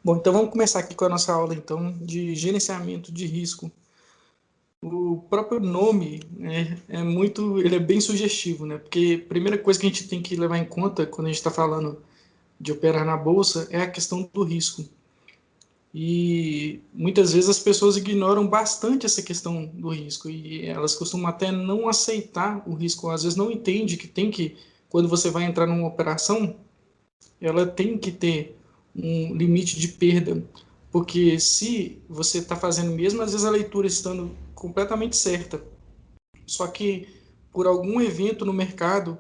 Bom, então vamos começar aqui com a nossa aula então de gerenciamento de risco. O próprio nome, né, ele é bem sugestivo, né? Porque a primeira coisa que a gente tem que levar em conta quando a gente está falando de operar na bolsa é a questão do risco. E muitas vezes as pessoas ignoram bastante essa questão do risco e elas costumam até não aceitar o risco, às vezes não entende que quando você vai entrar numa operação, ela tem que ter um limite de perda, porque se você está fazendo mesmo, às vezes a leitura estando completamente certa, só que por algum evento no mercado,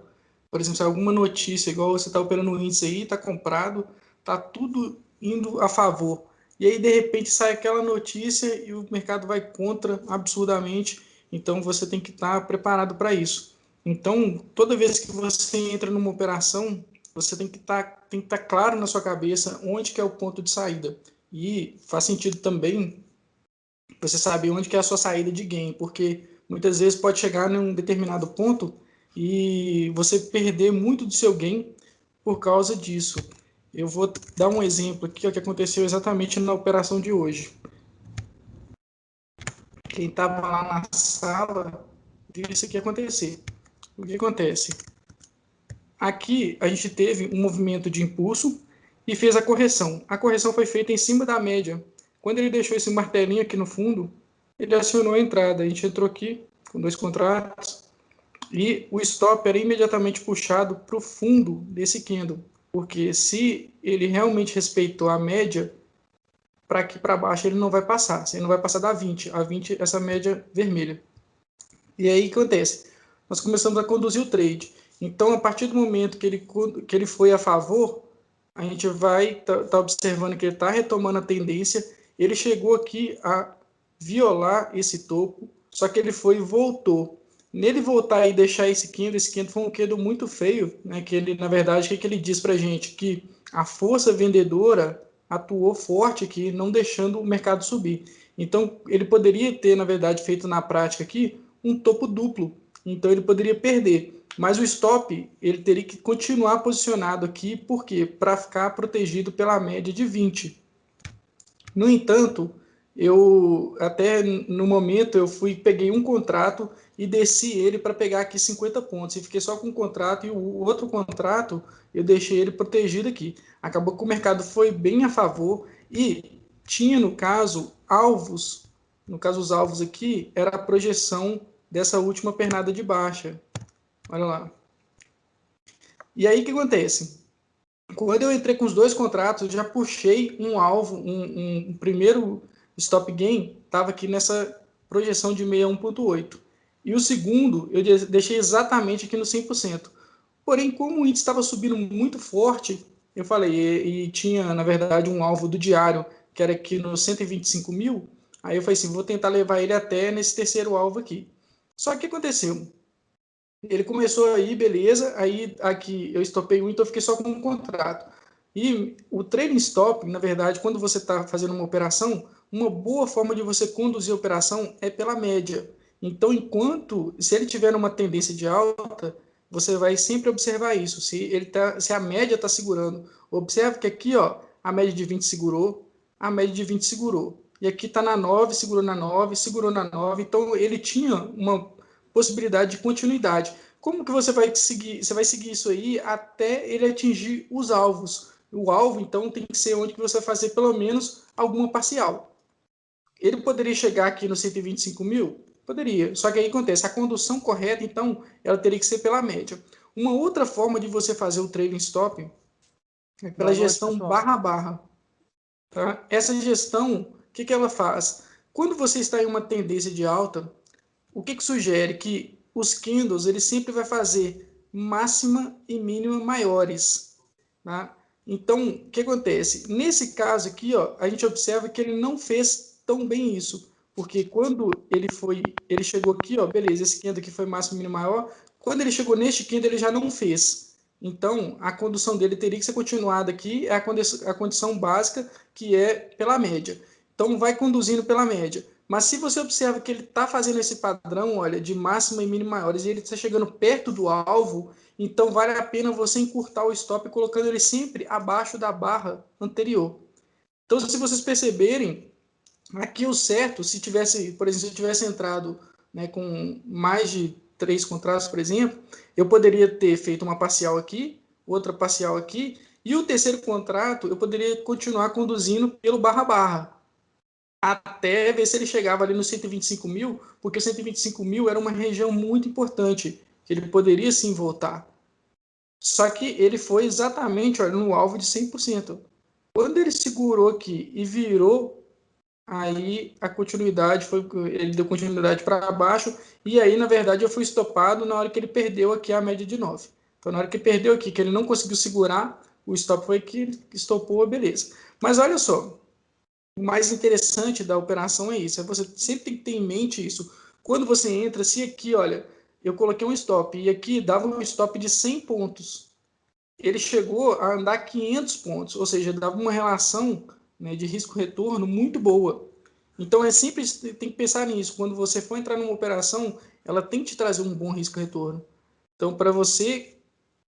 por exemplo, se alguma notícia, igual você está operando um índice aí, está comprado, está tudo indo a favor, e aí de repente sai aquela notícia e o mercado vai contra absurdamente, então você tem que estar preparado para isso. Então, toda vez que você entra numa operação, você tem que estar claro na sua cabeça onde que é o ponto de saída. E faz sentido também você saber onde que é a sua saída de gain, porque muitas vezes pode chegar num determinado ponto e você perder muito do seu gain por causa disso. Eu vou dar um exemplo aqui, o que aconteceu exatamente na operação de hoje. Quem estava lá na sala viu isso aqui acontecer. O que acontece? Aqui a gente teve um movimento de impulso e fez a correção. A correção foi feita em cima da média. Quando ele deixou esse martelinho aqui no fundo, ele acionou a entrada. A gente entrou aqui com 2 contratos e o stop era imediatamente puxado para o fundo desse candle, porque se ele realmente respeitou a média, para aqui para baixo ele não vai passar. Ele não vai passar da 20, a 20 essa média vermelha. E aí o que acontece? Nós começamos a conduzir o trade. Então, a partir do momento que ele foi a favor, a gente vai tá observando que ele está retomando a tendência. Ele chegou aqui a violar esse topo, só que ele foi e voltou. Nele voltar e deixar esse candle foi um candle muito feio, né? Que ele, na verdade, o que ele diz para a gente? Que a força vendedora atuou forte aqui, não deixando o mercado subir. Então, ele poderia ter, na verdade, feito na prática aqui um topo duplo. Então, ele poderia perder. Mas o stop, ele teria que continuar posicionado aqui, por quê? Para ficar protegido pela média de 20. No entanto, eu até no momento eu peguei um contrato e desci ele para pegar aqui 50 pontos. E fiquei só com um contrato e o outro contrato eu deixei ele protegido aqui. Acabou que o mercado foi bem a favor e tinha, no caso, alvos. No caso, os alvos aqui era a projeção dessa última pernada de baixa. Olha lá. E aí o que acontece? Quando eu entrei com os 2 contratos, eu já puxei um alvo, um primeiro stop gain, estava aqui nessa projeção de 61,8. E o segundo, eu deixei exatamente aqui no 100%. Porém, como o índice estava subindo muito forte, eu falei, e tinha, na verdade, um alvo do diário, que era aqui no 125 mil, aí eu falei assim, vou tentar levar ele até nesse terceiro alvo aqui. Só que o que aconteceu? Ele começou aí, beleza, aí aqui eu estopei um, então eu fiquei só com um contrato. E o trading stop, na verdade, quando você está fazendo uma operação, uma boa forma de você conduzir a operação é pela média. Então, se ele tiver uma tendência de alta, você vai sempre observar isso. Se a média está segurando, observe que aqui, ó, a média de 20 segurou, a média de 20 segurou. E aqui está na 9, segurou na 9, segurou na 9. Então, ele tinha uma possibilidade de continuidade. Como que você vai seguir? Você vai seguir isso aí até ele atingir os alvos. O alvo, então, tem que ser onde que você vai fazer pelo menos alguma parcial. Ele poderia chegar aqui no 125 mil? Poderia. Só que aí acontece, a condução correta, então, ela teria que ser pela média. Uma outra forma de você fazer o trading stop é pela Boa noite, gestão pessoal. barra-barra. Tá? Essa gestão, o que ela faz? Quando você está em uma tendência de alta, o que sugere? Que os candles ele sempre vai fazer máxima e mínima maiores. Tá? Então, o que acontece? Nesse caso aqui, ó, a gente observa que ele não fez tão bem isso. Porque quando ele chegou aqui, ó, beleza, esse candle aqui foi máximo e mínimo maior. Quando ele chegou neste candle, ele já não fez. Então, a condução dele teria que ser continuada aqui, é a condição básica, que é pela média. Então, vai conduzindo pela média. Mas se você observa que ele está fazendo esse padrão, olha, de máxima e mínima maiores, e ele está chegando perto do alvo, então vale a pena você encurtar o stop colocando ele sempre abaixo da barra anterior. Então, se vocês perceberem, aqui o certo, se tivesse, por exemplo, se eu tivesse entrado, né, com mais de 3 contratos, por exemplo, eu poderia ter feito uma parcial aqui, outra parcial aqui, e o terceiro contrato eu poderia continuar conduzindo pelo barra-barra, até ver se ele chegava ali nos 125 mil, porque 125 mil era uma região muito importante, que ele poderia sim voltar. Só que ele foi exatamente, olha, no alvo de 100%. Quando ele segurou aqui e virou, aí a continuidade foi, ele deu continuidade para baixo, e aí, na verdade, eu fui estopado na hora que ele perdeu aqui a média de 9. Então, na hora que ele perdeu aqui, que ele não conseguiu segurar, o stop foi que ele estopou, beleza. Mas olha só, o mais interessante da operação é isso, é você sempre tem que ter em mente isso. Quando você entra, se aqui, olha, eu coloquei um stop, e aqui dava um stop de 100 pontos, ele chegou a andar 500 pontos, ou seja, dava uma relação, né, de risco-retorno muito boa. Então, é sempre tem que pensar nisso. Quando você for entrar numa operação, ela tem que te trazer um bom risco-retorno. Então, para você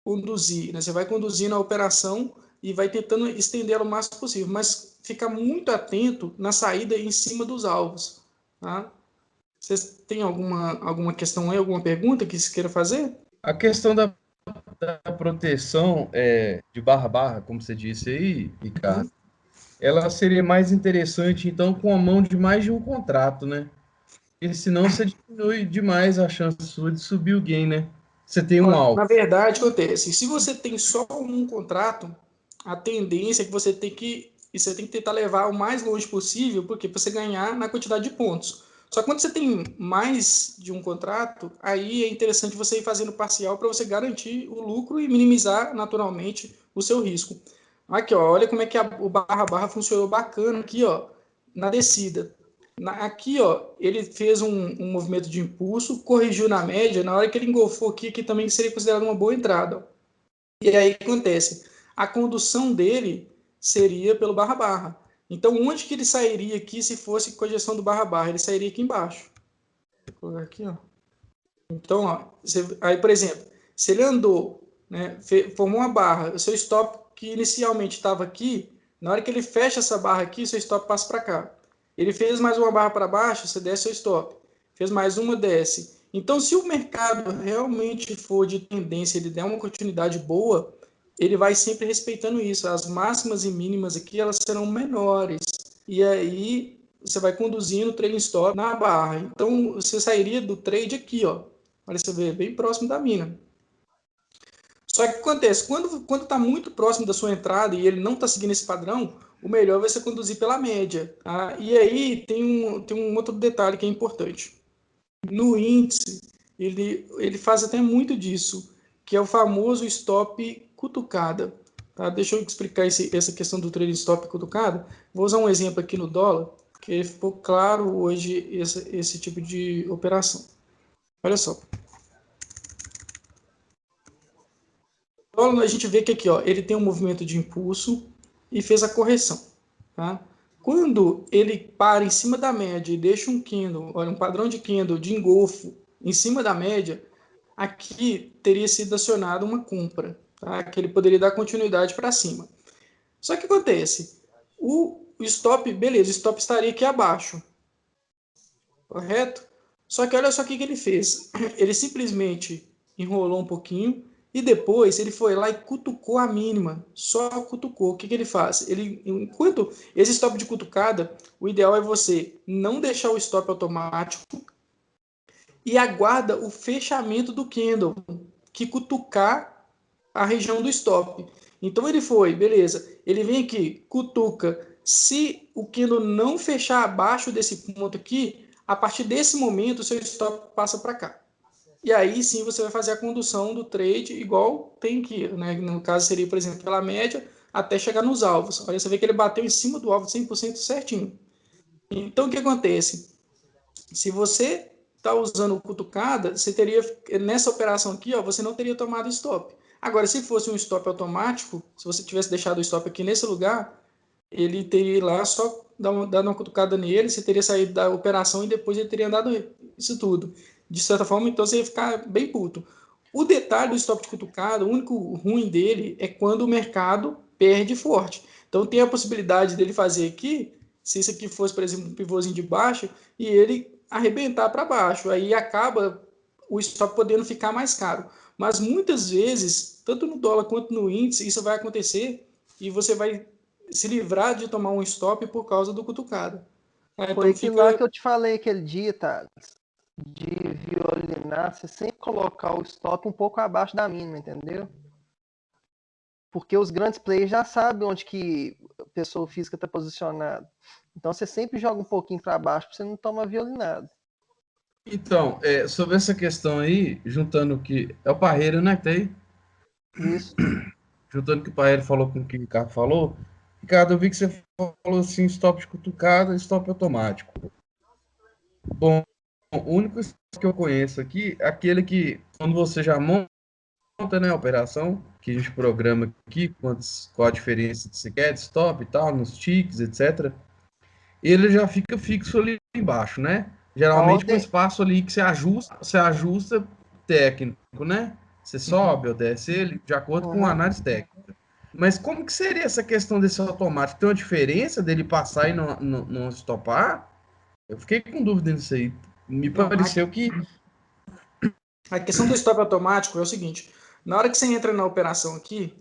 conduzir, né, você vai conduzindo a operação e vai tentando estender ela o máximo possível, mas fica muito atento na saída em cima dos alvos. Tá? Vocês têm alguma questão aí, alguma pergunta que você queira fazer? A questão da proteção de barra-barra, como você disse aí, Ricardo, Uhum. ela seria mais interessante, então, com a mão de mais de um contrato, né? Porque senão você diminui demais a chance sua de subir o gain, né? Você tem um Olha, alvo. na verdade, acontece. Se você tem só um contrato, a tendência é que você tem que, e você tem que tentar levar o mais longe possível, porque para você ganhar na quantidade de pontos. Só que quando você tem mais de um contrato, aí é interessante você ir fazendo parcial para você garantir o lucro e minimizar naturalmente o seu risco. Aqui, ó, olha como é que o barra-barra funcionou bacana aqui, ó, na descida. Aqui, ó, ele fez um movimento de impulso, corrigiu na média, na hora que ele engolfou aqui, que também seria considerado uma boa entrada. E aí o que acontece? A condução dele seria pelo barra-barra. Então, onde que ele sairia aqui se fosse correção do barra-barra? Ele sairia aqui embaixo. Vou colocar aqui, ó. Então, ó, aí, por exemplo, se ele andou, né, formou uma barra, o seu stop que inicialmente estava aqui, na hora que ele fecha essa barra aqui, seu stop passa para cá. Ele fez mais uma barra para baixo, você desce seu stop. Fez mais uma, desce. Então, se o mercado realmente for de tendência, ele der uma continuidade boa, ele vai sempre respeitando isso. As máximas e mínimas aqui, elas serão menores. E aí, você vai conduzindo o trailing stop na barra. Então, você sairia do trade aqui, ó. Olha, você vê, bem próximo da mina. Só que o que acontece? Quando está muito próximo da sua entrada e ele não está seguindo esse padrão, o melhor vai ser conduzir pela média. Tá? E aí tem um outro detalhe que é importante. No índice, ele faz até muito disso, que é o famoso stop cutucada. Tá? Deixa eu explicar essa questão do trading stop cutucada. Vou usar um exemplo aqui no dólar, que ficou claro hoje esse tipo de operação. Olha só. Então, a gente vê que aqui, ó, ele tem um movimento de impulso e fez a correção. Tá? Quando ele para em cima da média e deixa um candle, olha, um padrão de candle de engolfo em cima da média, aqui teria sido acionada uma compra, tá? Que ele poderia dar continuidade para cima. Só que acontece, o stop, beleza, o stop estaria aqui abaixo, correto? Só que olha só o que ele fez. Ele simplesmente enrolou um pouquinho e depois ele foi lá e cutucou a mínima. Só cutucou. O que ele faz? Enquanto esse stop de cutucada, o ideal é você não deixar o stop automático e aguarda o fechamento do candle, que cutucar a região do stop. Então ele foi, beleza. Ele vem aqui, cutuca. Se o candle não fechar abaixo desse ponto aqui, a partir desse momento o seu stop passa para cá. E aí sim você vai fazer a condução do trade igual tem que, né? No caso seria, por exemplo, pela média até chegar nos alvos. Olha, você vê que ele bateu em cima do alvo 100% certinho. Então o que acontece? Se você está usando cutucada, você teria, nessa operação aqui, ó, você não teria tomado stop. Agora, se fosse um stop automático, se você tivesse deixado o stop aqui nesse lugar, ele teria lá só dado uma cutucada nele, você teria saído da operação e depois ele teria dado isso tudo. De certa forma, então você ia ficar bem puto. O detalhe do stop de cutucada, o único ruim dele é quando o mercado perde forte. Então tem a possibilidade dele fazer aqui, se isso aqui fosse, por exemplo, um pivôzinho de baixo, e ele arrebentar para baixo. Aí acaba o stop podendo ficar mais caro. Mas muitas vezes, tanto no dólar quanto no índice, isso vai acontecer e você vai se livrar de tomar um stop por causa do cutucado. Foi Então aquilo lá que eu te falei aquele dia, tá? De violinar, você sempre colocar o stop um pouco abaixo da mínima, entendeu? Porque os grandes players já sabem onde que a pessoa física está posicionada. Então você sempre joga um pouquinho para baixo para você não tomar violinado. Então, sobre essa questão aí, juntando o que. É o Parreira, né, que tá aí? Isso. Juntando o que o Parreira falou com o que o Ricardo falou. Ricardo, eu vi que você falou assim: stop de cutucada, stop automático. Bom, o único stop que eu conheço aqui é aquele que, quando você já monta, né, a operação, que a gente programa aqui, qual a diferença que você quer de stop e tal, nos ticks, etc. Ele já fica fixo ali embaixo, né? Geralmente com espaço ali que você ajusta técnico, né? Você sobe ou desce ele de acordo com a análise técnica. Mas como que seria essa questão desse automático? Tem uma diferença dele passar e não estopar? Eu fiquei com dúvida nisso aí. Me Não, pareceu que. a questão do stop automático é o seguinte: na hora que você entra na operação aqui,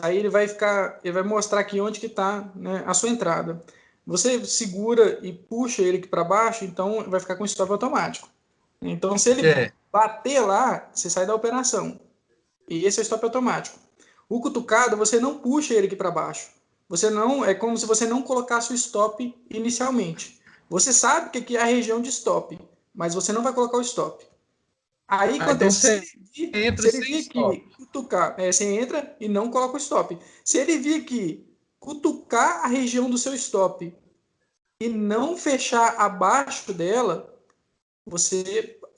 aí ele vai mostrar aqui onde que está, né, a sua entrada. Você segura e puxa ele aqui para baixo, então vai ficar com stop automático. Então, se ele bater lá, você sai da operação. E esse é o stop automático. O cutucado, você não puxa ele aqui para baixo. Você não, é como se você não colocasse o stop inicialmente. Você sabe que aqui é a região de stop, mas você não vai colocar o stop. Aí Então acontece, você entra se ele sem vir stop. aqui cutucar, você entra e não coloca o stop. Se ele vir aqui cutucar a região do seu stop e não fechar abaixo dela,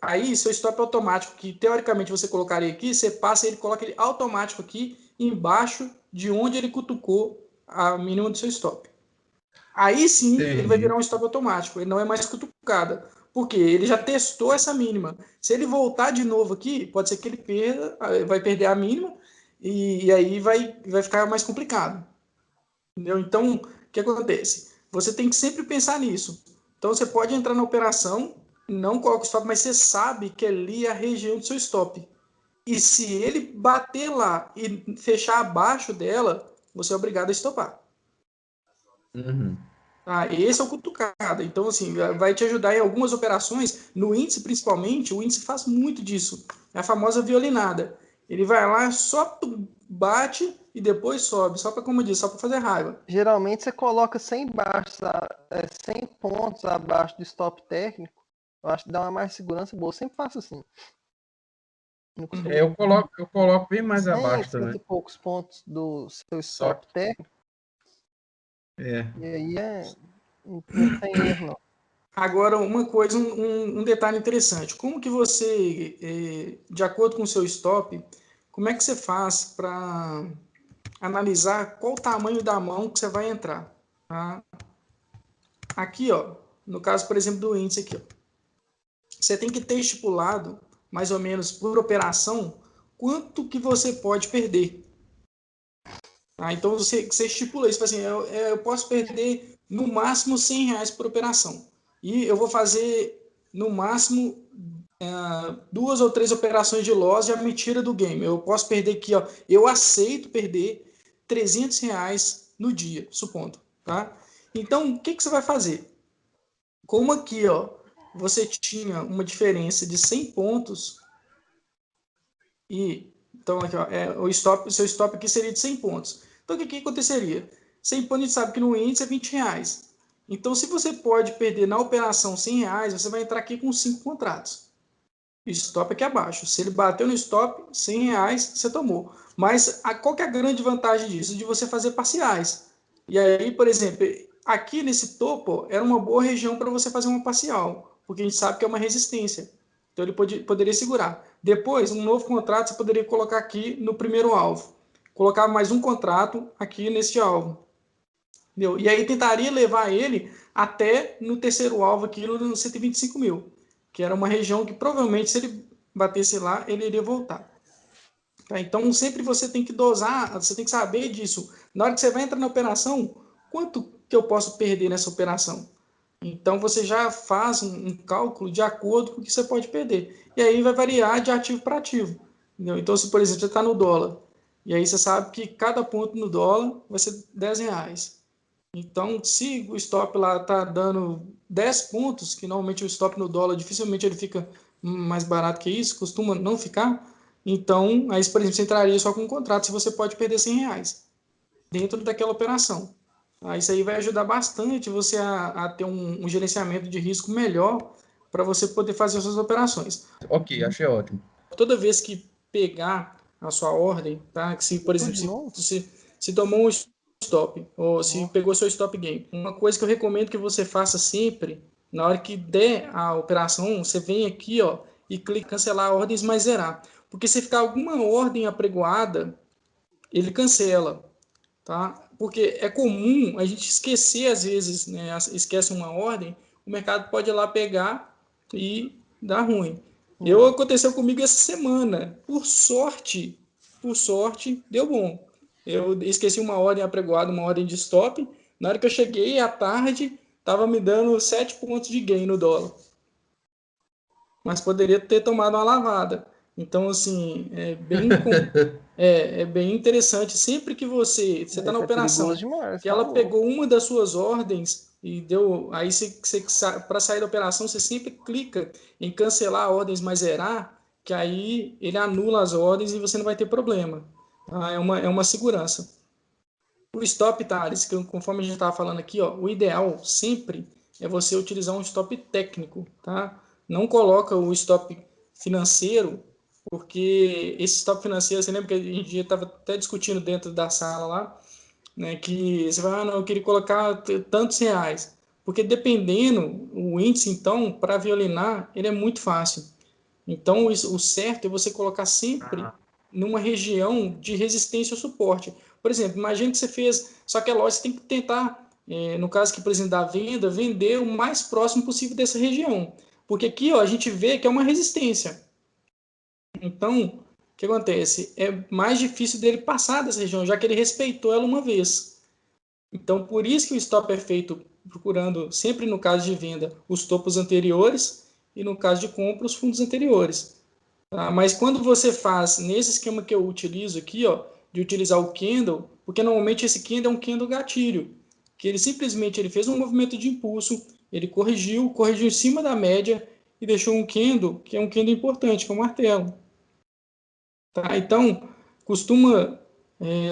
aí seu stop automático, que teoricamente você colocaria aqui, você passa e ele coloca ele automático aqui embaixo de onde ele cutucou a mínima do seu stop. Aí sim ele vai Entendi. virar um stop automático, ele não é mais cutucada. Porque ele já testou essa mínima. Se ele voltar de novo aqui, pode ser que ele vai perder a mínima e aí vai ficar mais complicado. Entendeu? Então, o que acontece? Você tem que sempre pensar nisso. Então, você pode entrar na operação, não coloca o stop, mas você sabe que ali é a região do seu stop. E se ele bater lá e fechar abaixo dela, você é obrigado a estopar. Uhum. Esse é o cutucada. Então, assim, vai te ajudar em algumas operações. No índice, principalmente, o índice faz muito disso. É a famosa violinada. Ele vai lá, só bate e depois sobe. Só para, como eu disse, só para fazer raiva. Geralmente você coloca 100 pontos abaixo do stop técnico. Eu acho que dá uma mais segurança boa. Eu sempre faço assim. Eu coloco bem mais 100, abaixo 100 também. e poucos pontos do seu Só stop técnico. É. E aí não tem erro, não. Agora, uma coisa, um detalhe interessante. Como que você, de acordo com o seu stop, como é que você faz para analisar qual o tamanho da mão que você vai entrar? Tá? Aqui, ó, no caso, por exemplo, do índice aqui, ó, você tem que ter estipulado, mais ou menos por operação, quanto que você pode perder. Tá? Então, você estipula isso, assim, eu posso perder no máximo R$ 100 por operação. E eu vou fazer, no máximo, 2 ou 3 operações de loss já me tira do game. Eu posso perder aqui, ó, eu aceito perder R$ 300 no dia, supondo. Tá? Então, o que você vai fazer? Como aqui, ó, você tinha uma diferença de 100 pontos e então aqui, ó, o seu stop aqui seria de 100 pontos. Então o que aconteceria? 100 pontos a gente sabe que no índice é R$ 20. Então se você pode perder na operação R$ 100, você vai entrar aqui com 5 contratos. O stop aqui abaixo. Se ele bateu no stop, R$ 100 você tomou. Mas qual que é a grande vantagem disso? De você fazer parciais. E aí, por exemplo, aqui nesse topo era uma boa região para você fazer uma parcial, porque a gente sabe que é uma resistência. Então ele poderia segurar. Depois, um novo contrato você poderia colocar aqui no primeiro alvo. Colocar mais um contrato aqui nesse alvo. Entendeu? E aí tentaria levar ele até no terceiro alvo aqui no 125 mil, que era uma região que provavelmente se ele batesse lá, ele iria voltar. Tá? Então, sempre você tem que dosar, você tem que saber disso. Na hora que você vai entrar na operação, quanto que eu posso perder nessa operação? Então, você já faz um cálculo de acordo com o que você pode perder. E aí vai variar de ativo para ativo. Entendeu? Então, se, por exemplo, você está no dólar, e aí você sabe que cada ponto no dólar vai ser R$ 10. Então, se o stop lá está dando 10 pontos, que normalmente o stop no dólar dificilmente ele fica mais barato que isso, costuma não ficar, então, aí, por exemplo, você entraria só com um contrato, se você pode perder R$ 100 dentro daquela operação. Isso aí vai ajudar bastante você a ter um gerenciamento de risco melhor para você poder fazer as suas operações. Ok, achei ótimo. Toda vez que pegar a sua ordem, tá? Que se, por Tudo exemplo, de novo? se tomou um stop, ou se Ó. pegou seu stop gain, uma coisa que eu recomendo que você faça sempre, na hora que der a operação, você vem aqui, ó, e clica em cancelar ordens mais zerar. Porque se ficar alguma ordem apregoada, ele cancela, tá? Porque é comum a gente esquecer às vezes, né? Esquece uma ordem, o mercado pode ir lá pegar e dar ruim. Aconteceu comigo essa semana. Por sorte, deu bom. Eu esqueci uma ordem apregoada, uma ordem de stop. Na hora que eu cheguei à tarde, estava me dando 7 pontos de gain no dólar. Mas poderia ter tomado uma lavada. Então, assim, é bem interessante. Sempre que você está na Isso é perigoso operação, demais, que tá ela louco. pegou uma das suas ordens e deu. Aí, para sair da operação, você sempre clica em cancelar ordens mais zerar, que aí ele anula as ordens e você não vai ter problema. Tá? É uma segurança. O stop, Thales, que conforme a gente estava falando aqui, ó, o ideal sempre é você utilizar um stop técnico, tá? Não coloca o stop financeiro, porque esse stop financeiro, você lembra que a gente estava até discutindo dentro da sala lá, né, que você vai, não, eu queria colocar tantos reais, porque dependendo o índice, então, para violinar, ele é muito fácil. Então, o certo é você colocar sempre numa região de resistência ou suporte. Por exemplo, imagine que você fez, só que a loja você tem que tentar, no caso aqui, por exemplo, da venda, vender o mais próximo possível dessa região. Porque aqui, ó, a gente vê que é uma resistência. Então, o que acontece? É mais difícil dele passar dessa região, já que ele respeitou ela uma vez. Então, por isso que o stop é feito procurando, sempre no caso de venda, os topos anteriores e no caso de compra, os fundos anteriores. Tá? Mas quando você faz nesse esquema que eu utilizo aqui, ó, de utilizar o candle, porque normalmente esse candle é um candle gatilho, que ele simplesmente ele fez um movimento de impulso, ele corrigiu em cima da média e deixou um candle que é um candle importante, que é um martelo. Tá? Então, costuma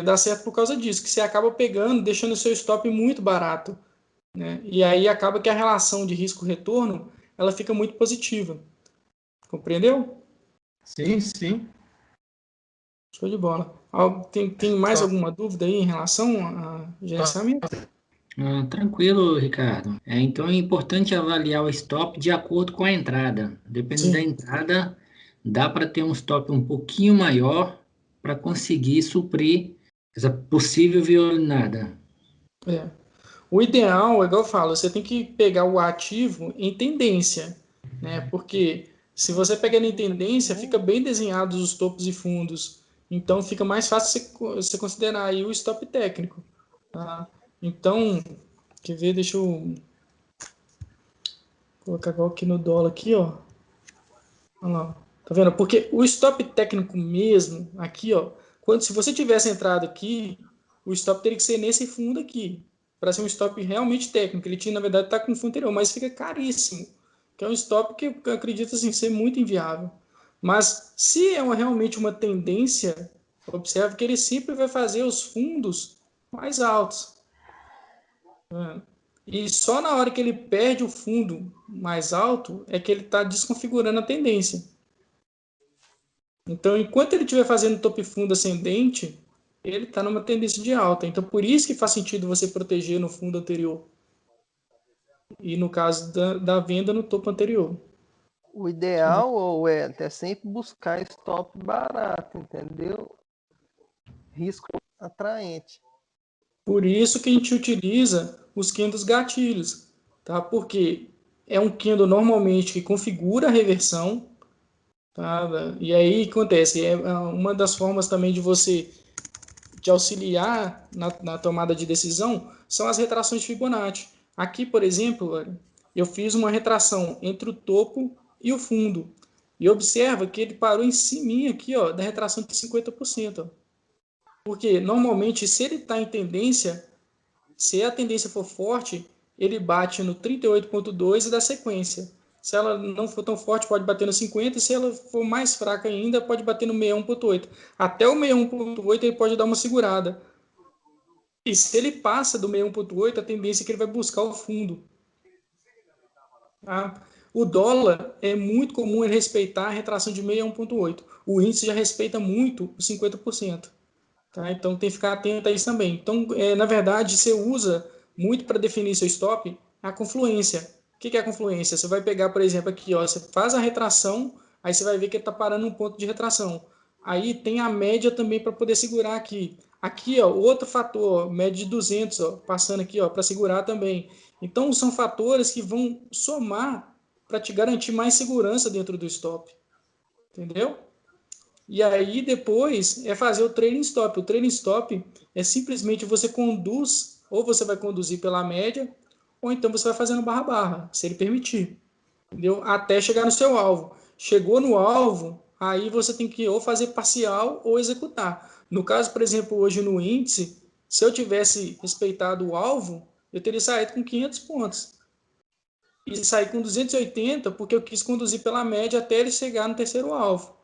dar certo por causa disso, que você acaba pegando, deixando o seu stop muito barato, né? E aí acaba que a relação de risco-retorno ela fica muito positiva. Compreendeu? Sim, sim. Show de bola. Tem mais alguma dúvida aí em relação a gerenciamento? Tranquilo, Ricardo. Então é importante avaliar o stop de acordo com a entrada. Dependendo da Sim. entrada, dá para ter um stop um pouquinho maior para conseguir suprir essa possível violinada. É. O ideal, é igual eu falo, você tem que pegar o ativo em tendência, né? Porque se você pegar em tendência, fica bem desenhados os topos e fundos. Então fica mais fácil você considerar aí o stop técnico. Tá? Então, quer ver? Deixa eu colocar aqui no dólar aqui, ó. Olha lá. Tá vendo? Porque o stop técnico mesmo, aqui, ó, se você tivesse entrado aqui, o stop teria que ser nesse fundo aqui, para ser um stop realmente técnico. Ele tinha, na verdade, tá com o fundo anterior, mas fica caríssimo. Que é um stop que eu acredito assim, ser muito inviável. Mas se é realmente uma tendência, observe que ele sempre vai fazer os fundos mais altos. Né? E só na hora que ele perde o fundo mais alto é que ele está desconfigurando a tendência. Então, enquanto ele estiver fazendo topo e fundo ascendente, ele está numa tendência de alta. Então, por isso que faz sentido você proteger no fundo anterior. E no caso da venda no topo anterior. O ideal, é sempre buscar stop barato, entendeu? Risco atraente. Por isso que a gente utiliza os candles gatilhos, tá? Porque é um candle normalmente que configura a reversão, Tá? E aí, o que acontece? É uma das formas também de você de auxiliar na tomada de decisão são as retrações de Fibonacci. Aqui, por exemplo, eu fiz uma retração entre o topo e o fundo. E observa que ele parou em cima aqui, ó, da retração de 50%. Ó. Porque normalmente, se ele está em tendência, se a tendência for forte, ele bate no 38,2 e dá sequência. Se ela não for tão forte, pode bater no 50, e se ela for mais fraca ainda, pode bater no 61,8. Até o 61,8 ele pode dar uma segurada. E se ele passa do 61,8, a tendência é que ele vai buscar o fundo. Tá? O dólar é muito comum ele respeitar a retração de 61,8. O índice já respeita muito os 50%. Tá? Então tem que ficar atento a isso também. Então, na verdade, você usa muito para definir seu stop a confluência. O que é a confluência? Você vai pegar, por exemplo, aqui, ó, você faz a retração, aí você vai ver que ele está parando um ponto de retração. Aí tem a média também para poder segurar aqui. Aqui, ó, outro fator, ó, média de 200, ó, passando aqui, ó, para segurar também. Então, são fatores que vão somar para te garantir mais segurança dentro do stop. Entendeu? E aí depois é fazer o trailing stop. O trailing stop é simplesmente você conduz, ou você vai conduzir pela média, ou então você vai fazendo barra-barra, se ele permitir. Entendeu? Até chegar no seu alvo. Chegou no alvo, aí você tem que ou fazer parcial ou executar. No caso, por exemplo, hoje no índice, se eu tivesse respeitado o alvo, eu teria saído com 500 pontos. E saí com 280 porque eu quis conduzir pela média até ele chegar no terceiro alvo.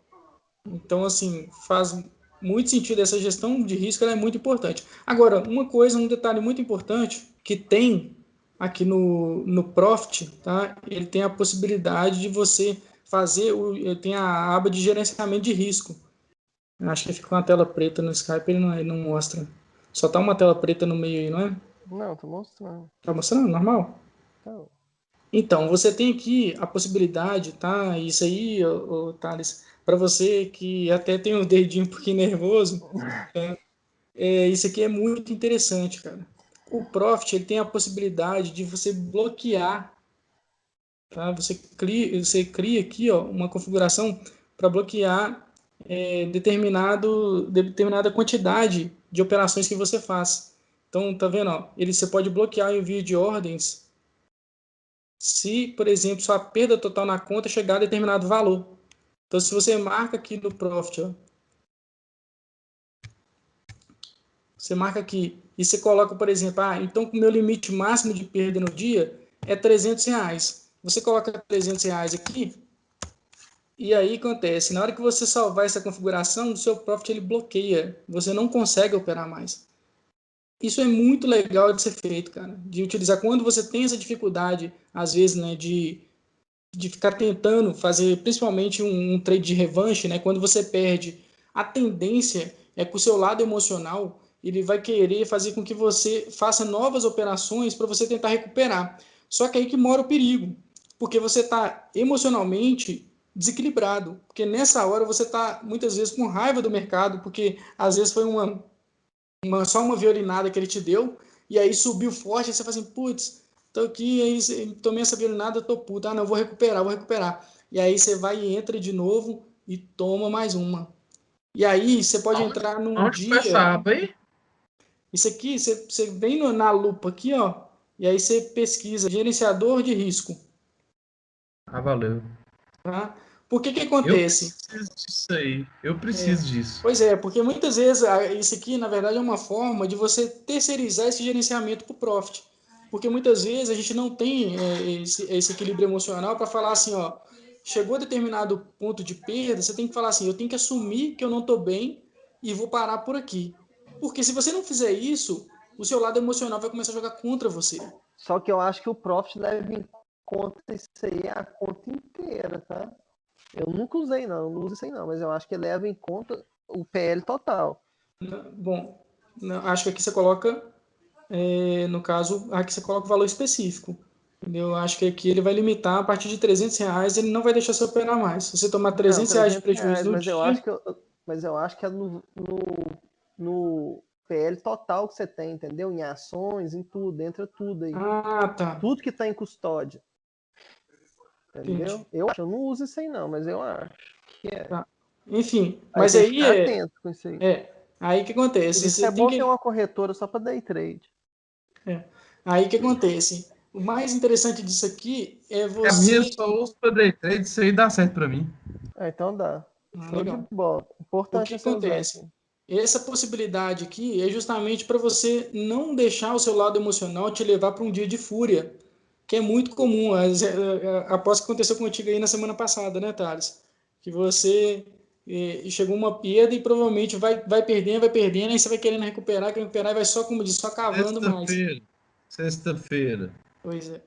Então, assim, faz muito sentido essa gestão de risco, ela é muito importante. Agora, uma coisa, um detalhe muito importante que tem aqui no Profit, tá? Ele tem a possibilidade de você fazer, ele tem a aba de gerenciamento de risco. Acho que fica uma tela preta no Skype, ele não mostra. Só tá uma tela preta no meio aí, não é? Não, tô mostrando. Tá mostrando? Normal? Então, Então, você tem aqui a possibilidade, tá? Isso aí, Thales, para você que até tem o dedinho um pouquinho nervoso, isso aqui é muito interessante, cara. O Profit ele tem a possibilidade de você bloquear, tá? Você cria aqui, ó, uma configuração para bloquear determinada quantidade de operações que você faz. Então, tá vendo? Ó, você pode bloquear o envio de ordens se, por exemplo, sua perda total na conta chegar a determinado valor. Então, se você marca aqui no Profit, ó, você marca aqui e você coloca, por exemplo, então o meu limite máximo de perda no dia é R$ 300. Você coloca R$ 300 aqui e aí acontece, na hora que você salvar essa configuração, o seu Profit ele bloqueia, você não consegue operar mais. Isso é muito legal de ser feito, cara, de utilizar quando você tem essa dificuldade, às vezes, né, de ficar tentando fazer principalmente um trade de revanche, né? Quando você perde, a tendência é que o seu lado emocional ele vai querer fazer com que você faça novas operações para você tentar recuperar. Só que aí que mora o perigo, porque você está emocionalmente desequilibrado, porque nessa hora você está muitas vezes com raiva do mercado, porque às vezes foi só uma violinada que ele te deu, e aí subiu forte, aí você fala assim, putz, tô aqui, aí tomei essa violinada, tô puto, não, vou recuperar. E aí você vai e entra de novo e toma mais uma. E aí você pode entrar num Onde foi essa dia, aba aí? isso aqui, você vem na lupa aqui, ó, e aí você pesquisa gerenciador de risco, Ah, valeu. tá? Por que que Eu acontece? preciso disso aí. Eu preciso disso. Pois é, porque muitas vezes isso aqui, na verdade, é uma forma de você terceirizar esse gerenciamento para o Profit. Porque muitas vezes a gente não tem esse equilíbrio emocional para falar assim, ó, chegou a determinado ponto de perda, você tem que falar assim, eu tenho que assumir que eu não estou bem e vou parar por aqui. Porque se você não fizer isso, o seu lado emocional vai começar a jogar contra você. só que eu acho que o Profit leva em conta isso aí a conta inteira, tá? Eu nunca usei, não uso isso aí não, mas eu acho que leva em conta o PL total. Bom, acho que aqui você coloca, no caso, aqui você coloca o valor específico. Eu acho que aqui ele vai limitar a partir de R$ 300, ele não vai deixar você operar mais. Se você tomar Não, R$ 300 de 300 prejuízo reais, no mas eu acho dia, que, mas eu acho que é no PL total que você tem, entendeu? Em ações, em tudo, entra tudo aí. tá, Tudo que está em custódia. entendi. Entendeu? Eu não uso isso aí não, mas eu acho. Que é. Tá? Enfim, Aí mas tem que aí ficar atento com isso aí. aí que Por acontece? isso que Você é tem bom ter que uma corretora só para day trade. aí que acontece? O mais interessante disso aqui é A minha você. só uso para day trade, isso aí dá certo para mim. Ah, então dá. Show de Legal. bola. O Importante que é você usar acontece? aqui. Essa possibilidade aqui é justamente para você não deixar o seu lado emocional te levar para um dia de fúria, que é muito comum. Após que aconteceu contigo aí na semana passada, né, Thales? Que você chegou uma perda e provavelmente vai perdendo, aí você vai querendo recuperar e vai só, como diz, só cavando mais. Sexta-feira. Sexta-feira. Pois é.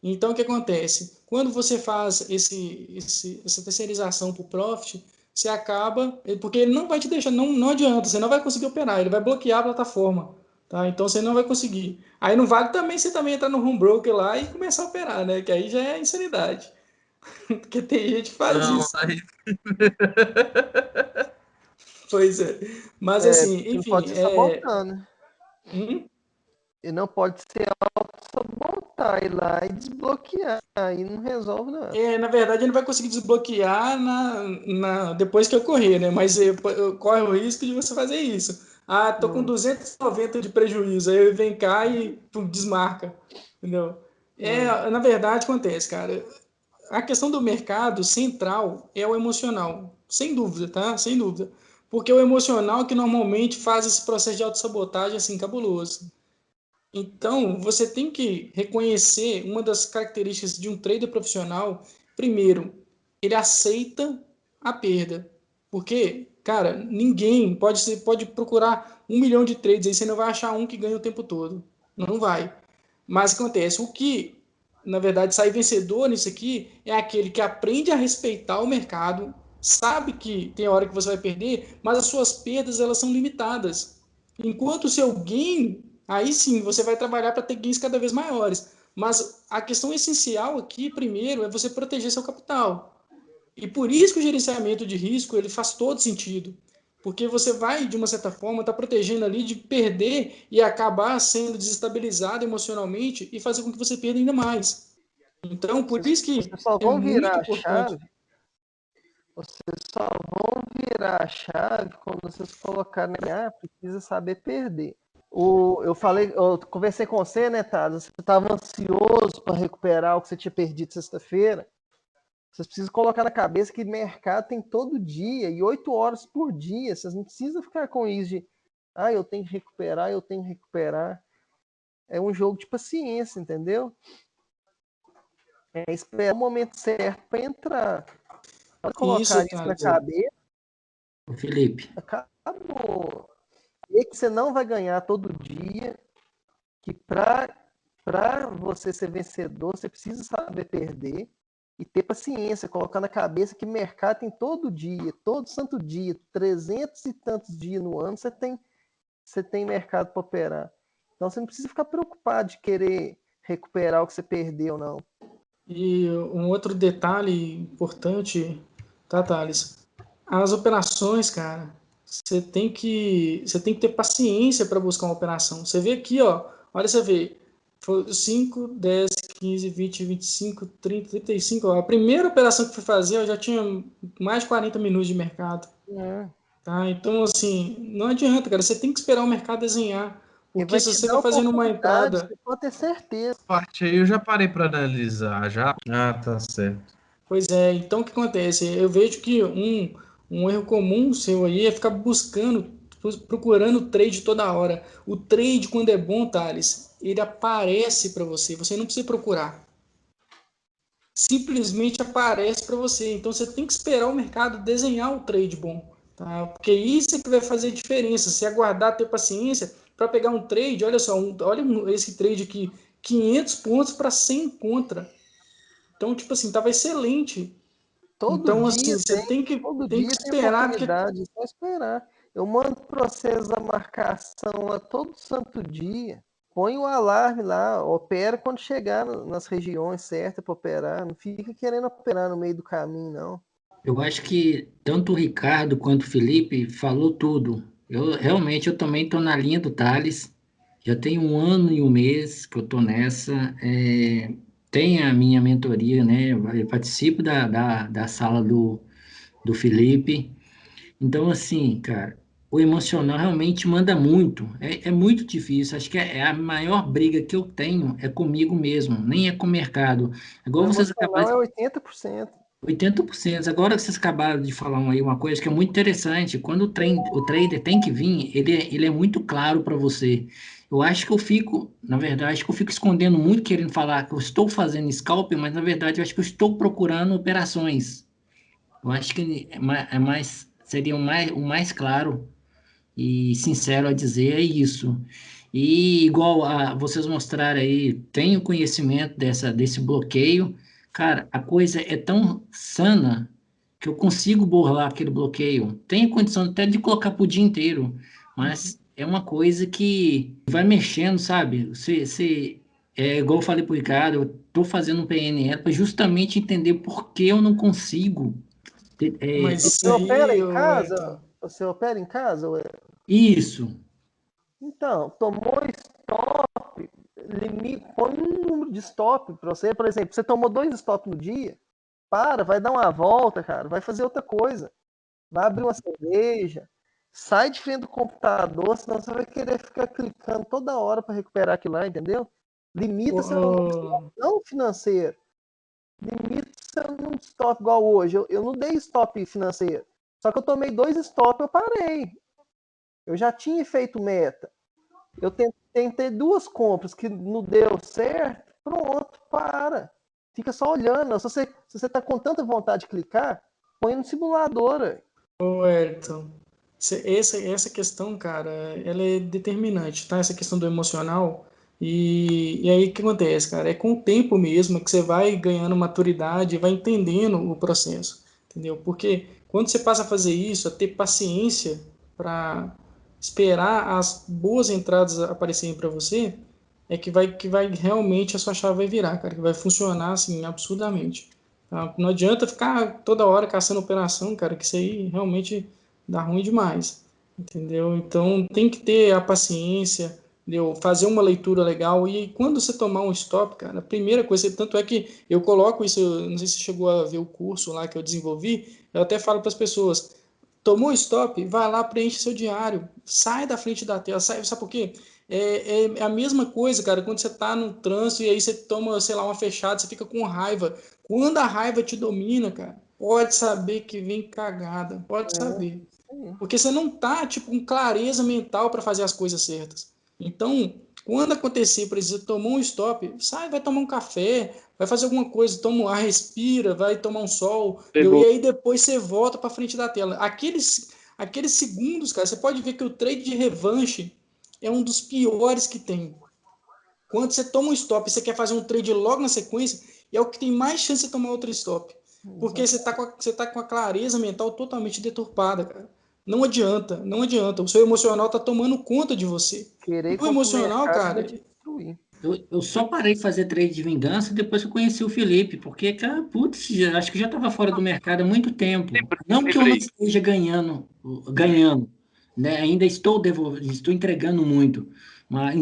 Então, o que acontece? Quando você faz essa terceirização para o Profit, você acaba. Porque ele não vai te deixar, não adianta, você não vai conseguir operar, ele vai bloquear a plataforma. Tá? Então, você não vai conseguir. Aí não vale também você também entrar no home broker lá e começar a operar, né? Que aí já é insanidade. Porque tem gente que faz Não, isso. aí Pois é. Mas, É, assim, não enfim. pode ser sabotando, né? Hum? E não pode ser auto-sabotar, ir lá e desbloquear. Aí não resolve nada. Na verdade, ele vai conseguir desbloquear depois que ocorrer, né? Mas corre o risco de você fazer isso. Ah, tô com 290 de prejuízo. Aí ele vem cá e pum, desmarca. Entendeu? Na verdade, acontece, cara. A questão do mercado central é o emocional. Sem dúvida, tá? Sem dúvida. Porque é o emocional que normalmente faz esse processo de autossabotagem assim, cabuloso. Então, você tem que reconhecer uma das características de um trader profissional. Primeiro, ele aceita a perda. Porque, cara, ninguém pode procurar 1 milhão de trades aí, você não vai achar um que ganha o tempo todo. Não vai. Mas acontece, o que, na verdade, sai vencedor nisso aqui é aquele que aprende a respeitar o mercado, sabe que tem hora que você vai perder, mas as suas perdas elas são limitadas. Enquanto o seu gain, aí sim, você vai trabalhar para ter gains cada vez maiores. Mas a questão essencial aqui, primeiro, é você proteger seu capital. E por isso que o gerenciamento de risco ele faz todo sentido. Porque você vai, de uma certa forma, estar protegendo ali de perder e acabar sendo desestabilizado emocionalmente e fazer com que você perda ainda mais. Então, por isso que Vocês só é vão muito virar a importante. chave. Vocês só vão virar a chave quando vocês colocarem, precisa saber perder. Eu conversei com você, né, Tado? Você estava ansioso para recuperar o que você tinha perdido sexta-feira. Vocês precisam colocar na cabeça que mercado tem todo dia e 8 horas por dia. Vocês não precisam ficar com isso de eu tenho que recuperar, eu tenho que recuperar. É um jogo de paciência, entendeu? É esperar o momento certo para entrar. Pode colocar Isso, isso na Thales. cabeça, Ô, Felipe, acabou. E que você não vai ganhar todo dia, que para você ser vencedor, você precisa saber perder e ter paciência, colocar na cabeça que mercado tem todo dia, todo santo dia, 300 e tantos dias no ano, você tem mercado para operar. Então você não precisa ficar preocupado de querer recuperar o que você perdeu, não. E um outro detalhe importante, tá, Thales? As operações, cara, você tem que ter paciência para buscar uma operação. Você vê aqui, ó, olha, você vê, foi 5, 10, 15, 20, 25, 30, 35. Ó, a primeira operação que eu fui fazer, eu já tinha mais de 40 minutos de mercado. É. Tá? Então, assim, não adianta, cara, você tem que esperar o mercado desenhar. E Porque vai se te você dar vai fazendo uma oportunidade, entrada. você pode ter certeza. parte aí eu já parei para analisar já. Ah, tá certo. Pois é, então o que acontece? Eu vejo que um erro comum seu aí é ficar procurando trade toda hora. O trade, quando é bom, Thales, ele aparece para você, você não precisa procurar. Simplesmente aparece para você. Então você tem que esperar o mercado desenhar o trade bom. Tá? Porque isso é que vai fazer diferença. Se aguardar, ter paciência para pegar um trade, olha só, olha esse trade aqui, 500 pontos para 100 contra. Então, tipo assim, tava excelente. Todo Então, assim, dia você tem que, todo tem que dia tem esperar, porque. oportunidade, é só esperar. Eu mando para vocês a marcação lá todo santo dia. Põe o alarme lá, opera quando chegar nas regiões certas para operar. Não fica querendo operar no meio do caminho, não. eu acho que tanto o Ricardo quanto o Felipe falou tudo. Eu também estou na linha do Thales. Já tem 1 ano e 1 mês que eu estou nessa. Tem a minha mentoria, né? Eu participo da sala do Felipe. Então, assim, cara, o emocional realmente manda muito. É muito difícil. Acho que é a maior briga que eu tenho é comigo mesmo, nem é com o mercado. O Igual vocês emocional acabaram é 80%. 80%. Agora que vocês acabaram de falar aí uma coisa que é muito interessante, quando o trader tem que vir, ele é muito claro para você. Eu acho que eu fico, na verdade, acho que eu fico escondendo muito, querendo falar que eu estou fazendo scalping, mas na verdade eu acho que eu estou procurando operações. Eu acho que seria o mais claro e sincero a dizer é isso. E igual a vocês mostraram aí, tenho conhecimento desse bloqueio. Cara, a coisa é tão sana que eu consigo burlar aquele bloqueio. Tenho condição até de colocar pro dia inteiro, mas é uma coisa que vai mexendo, sabe? É igual eu falei pro Ricardo, eu tô fazendo um PNL para justamente entender por que eu não consigo. Mas isso Você opera aí, em ô, casa? Elton, Você opera em casa? Isso. Então, tomou stop, põe um número de stop para você. Por exemplo, você tomou 2 stops no dia, vai dar uma volta, cara, vai fazer outra coisa. Vai abrir uma cerveja, sai de frente do computador, senão você vai querer ficar clicando toda hora para recuperar aquilo lá, entendeu? Limita seu ô, não financeiro. Limita seu num stop igual hoje. Eu não dei stop financeiro. Só que eu tomei 2 stops, eu parei. Eu já tinha feito meta. Eu tentei 2 compras que não deu certo. Pronto, para. Fica só olhando. Se você tá com tanta vontade de clicar, põe no simulador. ô, Elton, essa questão, cara, ela é determinante, tá? Essa questão do emocional. E aí o que acontece, cara? É com o tempo mesmo que você vai ganhando maturidade, vai entendendo o processo, entendeu? Porque quando você passa a fazer isso, a ter paciência para esperar as boas entradas aparecerem para você, é que vai realmente a sua chave vai virar, cara, que vai funcionar assim absurdamente. Tá? Não adianta ficar toda hora caçando operação, cara, que isso aí realmente dá ruim demais, entendeu? Então tem que ter a paciência, entendeu? Fazer uma leitura legal e quando você tomar um stop, cara, a primeira coisa, tanto é que eu coloco isso, não sei se você chegou a ver o curso lá que eu desenvolvi, eu até falo para as pessoas, tomou stop, vai lá, preenche seu diário, sai da frente da tela, sai, sabe por quê? É a mesma coisa, cara, quando você está no trânsito e aí você toma, sei lá, uma fechada, você fica com raiva. Quando a raiva te domina, cara, pode saber que vem cagada, pode saber. Porque você não tá, tipo, com clareza mental para fazer as coisas certas. Então, quando acontecer, por exemplo, tomou um stop, sai, vai tomar um café, vai fazer alguma coisa, toma um ar, respira, vai tomar um sol, entendeu? E aí depois você volta para frente da tela. Aqueles segundos, cara, você pode ver que o trade de revanche é um dos piores que tem. Quando você toma um stop e você quer fazer um trade logo na sequência, é o que tem mais chance de tomar outro stop. Porque você tá com a clareza mental totalmente deturpada, cara. Não adianta, não adianta. O seu emocional tá tomando conta de você. Querer E ir o contra o emocional, mercado vai cara, te destruir. Eu só parei de fazer trade de vingança depois que eu conheci o Felipe, porque, cara, putz, acho que já estava fora do mercado há muito tempo. Não que eu não esteja ganhando, né? Ainda estou entregando muito, mas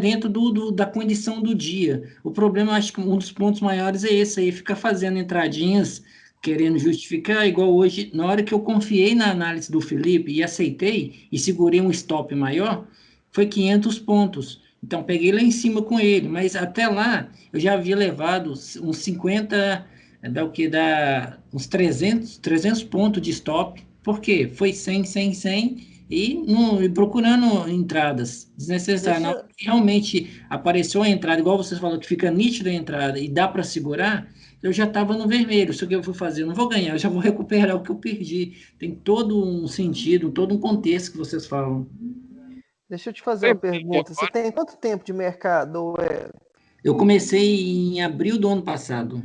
dentro da condição do dia. O problema, eu acho que um dos pontos maiores é esse aí, ficar fazendo entradinhas, querendo justificar, igual hoje, na hora que eu confiei na análise do Felipe e aceitei e segurei um stop maior, foi 500 pontos. Então, peguei lá em cima com ele, mas até lá eu já havia levado uns 50, dá o que? Dá uns 300 pontos de stop. Por quê? Foi 100, 100, 100 e procurando entradas desnecessárias. Na hora Deixa, que realmente apareceu a entrada, igual vocês falaram, que fica nítida a entrada e dá para segurar, eu já estava no vermelho. Isso que eu vou fazer, eu não vou ganhar, eu já vou recuperar o que eu perdi. Tem todo um sentido, todo um contexto que vocês falam. deixa eu te fazer uma pergunta. Você tem quanto tempo de mercado? Eu comecei em abril do ano passado.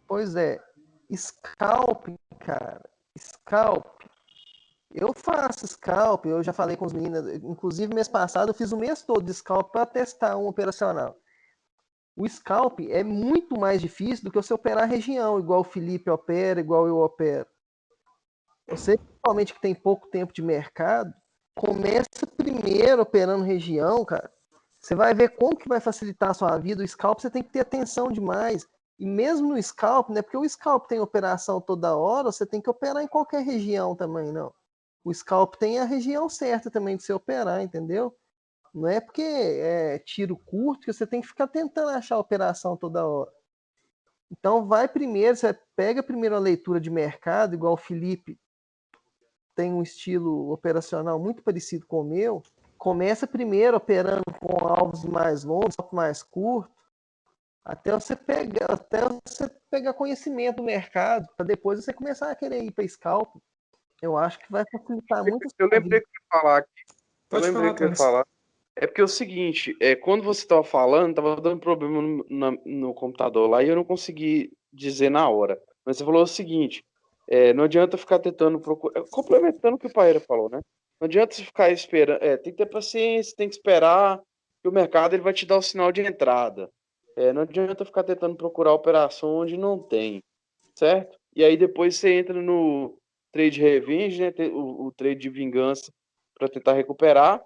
Pois é, scalp, cara. Scalp. Eu faço scalp, eu já falei com os meninos, inclusive mês passado eu fiz o mês todo de scalp para testar um operacional. O scalp é muito mais difícil do que você operar a região, igual o Felipe opera, igual eu opero. Você, principalmente que tem pouco tempo de mercado, começa primeiro operando região, cara. Você vai ver como que vai facilitar a sua vida. O scalp você tem que ter atenção demais. E mesmo no scalp, né? Porque o scalp tem operação toda hora, você tem que operar em qualquer região também, não. O scalp tem a região certa também de você operar, entendeu? Não é porque é tiro curto que você tem que ficar tentando achar a operação toda hora. Então vai primeiro, você pega primeiro a leitura de mercado, igual o Felipe tem um estilo operacional muito parecido com o meu. Começa primeiro operando com alvos mais longos, mais curtos, até você pegar conhecimento do mercado, para depois você começar a querer ir para scalp. Eu acho que vai facilitar muito. Eu lembrei que eu ia falar aqui. Eu Pode lembrei falar, que eu ia Thales. falar. É porque é o seguinte, quando você estava falando, estava dando problema no computador lá e eu não consegui dizer na hora. Mas você falou o seguinte, não adianta ficar tentando procurar, complementando o que o Paeira falou, né? Não adianta você ficar esperando, tem que ter paciência, tem que esperar que o mercado ele vai te dar o sinal de entrada. Não adianta ficar tentando procurar operação onde não tem, certo? E aí depois você entra no trade revenge, né? O trade de vingança para tentar recuperar,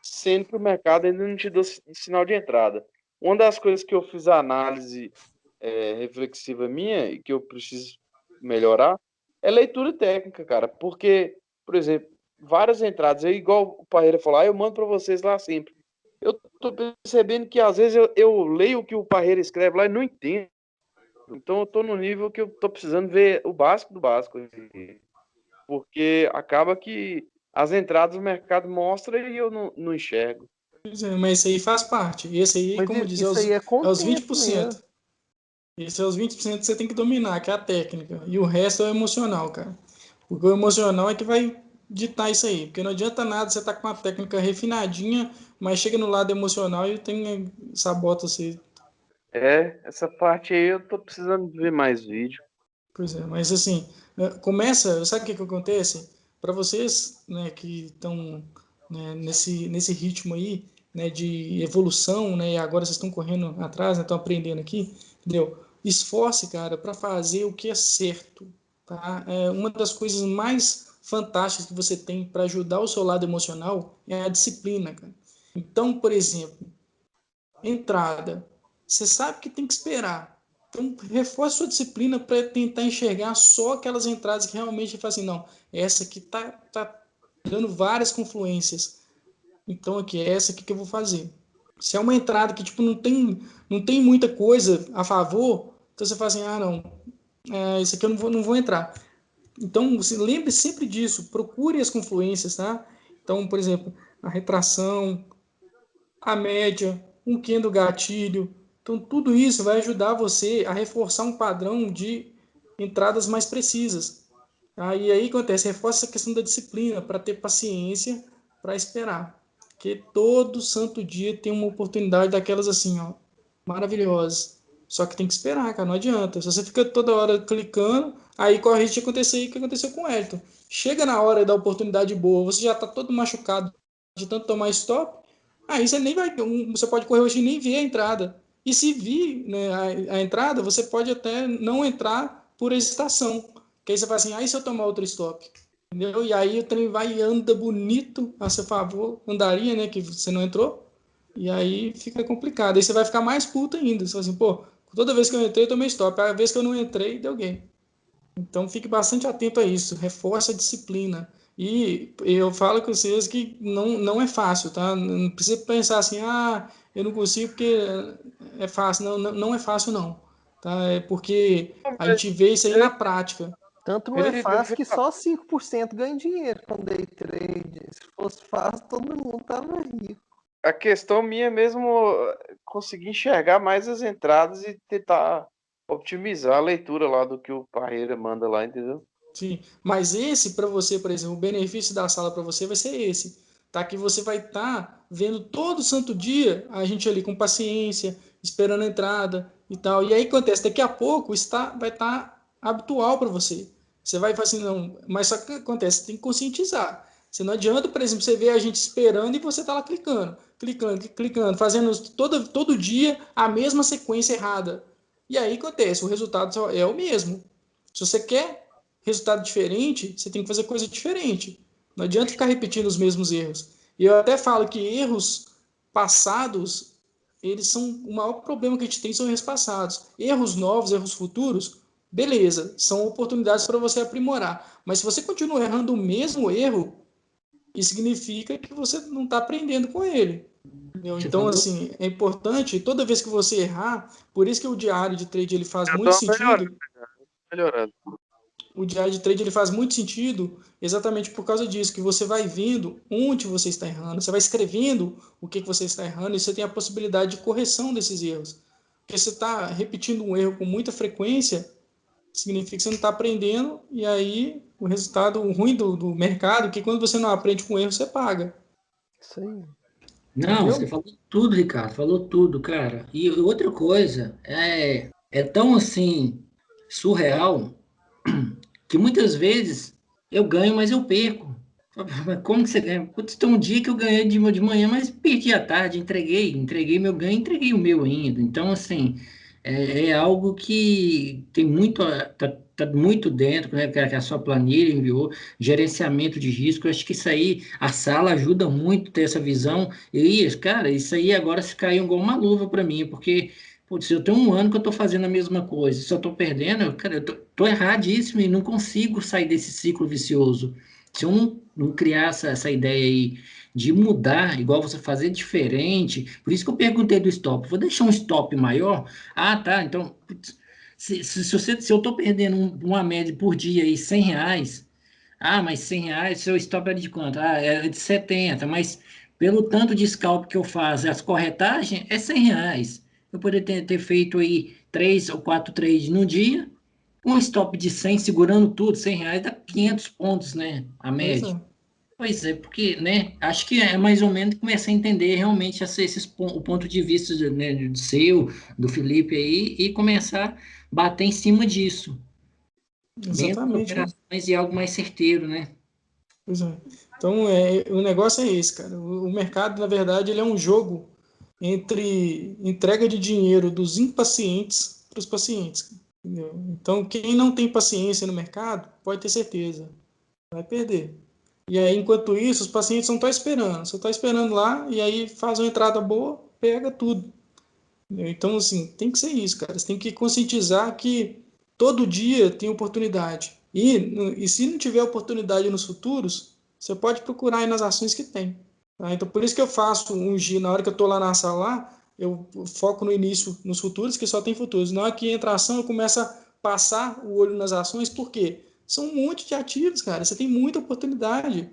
sendo que o mercado ainda não te deu sinal de entrada. Uma das coisas que eu fiz a análise reflexiva minha e que eu preciso melhorar é leitura técnica, cara. Porque, por exemplo, várias entradas, igual o Parreira falou, eu mando para vocês lá sempre. Eu tô percebendo que às vezes eu leio o que o Parreira escreve lá e não entendo. Então eu tô no nível que eu tô precisando ver o básico do básico. Porque acaba que as entradas do mercado mostram e eu não enxergo. Pois é, mas isso aí faz parte. Esse aí, Mas como diz, isso aí é com é o os tempo 20%. mesmo. Esse é os 20% que você tem que dominar, que é a técnica. E o resto é o emocional, cara. Porque o emocional é que vai ditar isso aí. Porque não adianta nada você estar com uma técnica refinadinha, mas chega no lado emocional e tem sabota você. Essa parte aí eu tô precisando ver mais vídeo. Pois é, mas assim, começa, sabe o que que acontece? Para vocês, né, que estão, né, nesse ritmo aí, né, de evolução, né, e agora vocês estão correndo atrás, né, estão aprendendo aqui, entendeu? Esforce, cara, para fazer o que é certo, tá? Uma das coisas mais fantásticas que você tem para ajudar o seu lado emocional é a disciplina, cara. Então, por exemplo, entrada. Você sabe que tem que esperar. Então, reforce sua disciplina para tentar enxergar só aquelas entradas que realmente fazem, assim, não, essa aqui tá dando várias confluências. Então, aqui, é essa aqui que eu vou fazer. Se é uma entrada que tipo, não tem muita coisa a favor, então você fala assim, não, isso aqui eu não vou entrar. Então, você lembre sempre disso, procure as confluências, tá? Então, por exemplo, a retração, a média, um candle gatilho. Então, tudo isso vai ajudar você a reforçar um padrão de entradas mais precisas. Tá? E aí acontece, reforça essa questão da disciplina, para ter paciência, para esperar. Porque todo santo dia tem uma oportunidade daquelas assim, ó, maravilhosas. Só que tem que esperar, cara, não adianta. Se você fica toda hora clicando, aí corre o risco de acontecer o que aconteceu com o Elton. Chega na hora da oportunidade boa, você já está todo machucado de tanto tomar stop, aí você nem vai, você pode correr hoje e nem ver a entrada. E se vir, né, a entrada, você pode até não entrar por hesitação. Que aí você fala assim, aí se eu tomar outro stop? Entendeu? E aí o trem vai e anda bonito a seu favor, andaria, né, que você não entrou, e aí fica complicado. Aí você vai ficar mais puto ainda. Você fala assim, pô, toda vez que eu entrei, eu tomei stop. A vez que eu não entrei, deu game. Então fique bastante atento a isso, reforce a disciplina. E eu falo com vocês que não é fácil, tá? Não precisa pensar assim, eu não consigo porque é fácil. Não é fácil, não. Tá? É porque a gente vê isso aí na prática. Tanto não é fácil que só 5% ganha dinheiro com day trade. Se fosse fácil, todo mundo tava rico. A questão minha é mesmo conseguir enxergar mais as entradas e tentar optimizar a leitura lá do que o Parreira manda lá, entendeu? Sim, mas esse para você, por exemplo, o benefício da sala para você vai ser esse, tá? Que você vai estar vendo todo santo dia a gente ali com paciência, esperando a entrada e tal. E aí acontece, daqui a pouco vai estar habitual para você. Você vai falar assim, não, mas só que acontece, tem que conscientizar. Você não adianta, por exemplo, você ver a gente esperando e você tá lá clicando, fazendo todo dia a mesma sequência errada. E aí acontece, o resultado é o mesmo. Se você quer resultado diferente, você tem que fazer coisa diferente. Não adianta ficar repetindo os mesmos erros. E eu até falo que erros passados eles são o maior problema que a gente tem são erros passados. Erros novos, erros futuros, beleza, são oportunidades para você aprimorar. Mas se você continua errando o mesmo erro, isso significa que você não está aprendendo com ele. Entendeu? Então, assim, é importante, toda vez que você errar, por isso que o diário de trade ele faz Eu muito tô melhorando, sentido. melhorando. O diário de trade ele faz muito sentido exatamente por causa disso, que você vai vendo onde você está errando, você vai escrevendo o que você está errando e você tem a possibilidade de correção desses erros. Porque você está repetindo um erro com muita frequência, significa que você não está aprendendo, e aí o resultado ruim do mercado é que quando você não aprende com erro, você paga. Isso aí. Não, Entendeu? você falou tudo, Ricardo, falou tudo, cara. E outra coisa, é tão assim, surreal, que muitas vezes eu ganho, mas eu perco. Mas como que você ganha? Putz, tem um dia que eu ganhei de manhã, mas perdi à tarde, entreguei meu ganho, entreguei o meu ainda. Então, assim, é algo que tem muito, tá muito dentro, né, que a sua planilha enviou, gerenciamento de risco, eu acho que isso aí, a sala ajuda muito a ter essa visão, e, cara, isso aí agora se caiu igual uma luva para mim, porque putz, eu tenho um ano que eu tô fazendo a mesma coisa, se eu tô perdendo, cara, eu tô erradíssimo e não consigo sair desse ciclo vicioso. Se eu não criar essa ideia aí de mudar, igual você fazer diferente, por isso que eu perguntei do stop. Vou deixar um stop maior? Ah, tá. Então, putz, se eu tô perdendo uma média por dia aí, R$ 100, mas R$ 100, seu stop é de quanto? Ah, é de 70, mas pelo tanto de scalp que eu faço, as corretagens, é R$ 100. Eu poderia ter feito aí 3 ou 4 trades no dia, um stop de 100 segurando tudo, R$ 100 dá 500 pontos, né, a Pois média. é. Pois é, porque, né, acho que é mais ou menos começar a entender realmente o ponto de vista, né, do seu, do Felipe aí, e começar a bater em cima disso, dentro de Exatamente. operações e algo mais certeiro, né? Pois é. Então, o negócio é esse, cara. O mercado, na verdade, ele é um jogo entre entrega de dinheiro dos impacientes para os pacientes. Entendeu? Então, quem não tem paciência no mercado, pode ter certeza, vai perder. E aí, enquanto isso, os pacientes não estão esperando. Só está esperando lá e aí faz uma entrada boa, pega tudo. Entendeu? Então, assim, tem que ser isso, cara. Você tem que conscientizar que todo dia tem oportunidade. E se não tiver oportunidade nos futuros, você pode procurar aí nas ações que tem. Tá? Então, por isso que eu faço um G, na hora que eu estou lá na sala, lá, eu foco no início nos futuros, que só tem futuros. Na hora que entra a ação, eu começo a passar o olho nas ações, por quê? São um monte de ativos, cara. Você tem muita oportunidade.